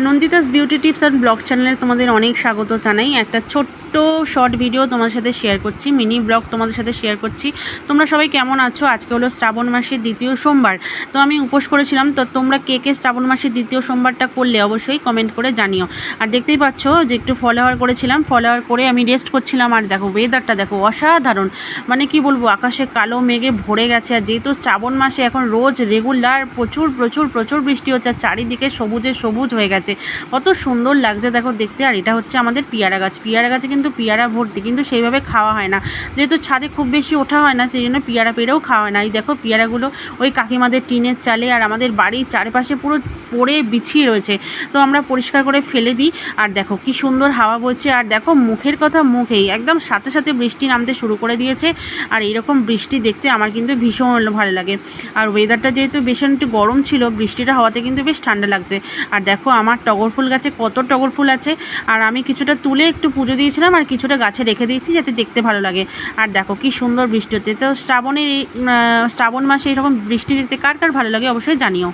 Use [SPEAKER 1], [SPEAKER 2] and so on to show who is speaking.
[SPEAKER 1] নন্দিতাস beauty tips and blog চ্যানেলে তোমাদের অনেক স্বাগত জানাই। একটা ছোট্ট শর্ট ভিডিও তোমাদের সাথে শেয়ার করছি, মিনি ব্লগ তোমাদের সাথে শেয়ার করছি। তোমরা সবাই কেমন আছো? আজকে হলো শ্রাবণ মাসের দ্বিতীয় সোমবার, তো আমি উপোস করেছিলাম। তো তোমরা কে কে শ্রাবণ মাসের দ্বিতীয় সোমবারটা করলে অবশ্যই কমেন্ট করে জানিও। আর দেখতেই পাচ্ছ যে একটু ফলোয়ার করেছিলাম, ফলোয়ার করে আমি রেস্ট করছিলাম। আর দেখো ওয়েদারটা দেখো, অসাধারণ। মানে কি বলবো, আকাশে কালো মেঘে ভরে গেছে। আর যেহেতু শ্রাবণ মাসে এখন রোজ রেগুলার প্রচুর প্রচুর প্রচুর বৃষ্টি হচ্ছে, আর চারিদিকে সবুজে সবুজ হয়ে গেছে, কত সুন্দর লাগছে দেখো দেখতে। আর এটা হচ্ছে আমাদের পেয়ারা গাছ, পেয়ারা গাছে কিন্তু পেয়ারা ভর্তি, কিন্তু সেইভাবে খাওয়া হয় না, যেহেতু ছাদে খুব বেশি ওঠা হয় না, সেই জন্য পেয়ারা পেরেও খাওয়া হয় না। এই দেখো পেয়ারাগুলো ওই কাকিমাদের টিনের চালে আর আমাদের বাড়ির চারপাশে পুরো পড়ে বিছিয়ে রয়েছে, তো আমরা পরিষ্কার করে ফেলে দিই। আর দেখো কি সুন্দর হাওয়া বইছে। আর দেখো মুখের কথা মুখেই, একদম সাথে সাথে বৃষ্টি নামতে শুরু করে দিয়েছে। আর এইরকম বৃষ্টি দেখতে আমার কিন্তু ভীষণ ভালো লাগে। আর ওয়েদারটা যেহেতু ভীষণ একটু গরম ছিল, বৃষ্টিটা হওয়াতে কিন্তু বেশ ঠান্ডা লাগছে। আর দেখো আমার টগর ফুল গাছে কত টগর ফুল আছে, আর আমি কিছুটা তুলে একটু পুজো দিয়েছিলাম আর কিছুটা গাছে রেখে দিয়েছি যাতে দেখতে ভালো লাগে। আর দেখো কি সুন্দর বৃষ্টি হচ্ছে। তো শ্রাবণ মাসে এরকম বৃষ্টি দেখতে কার কার ভালো লাগে অবশ্যই জানিও।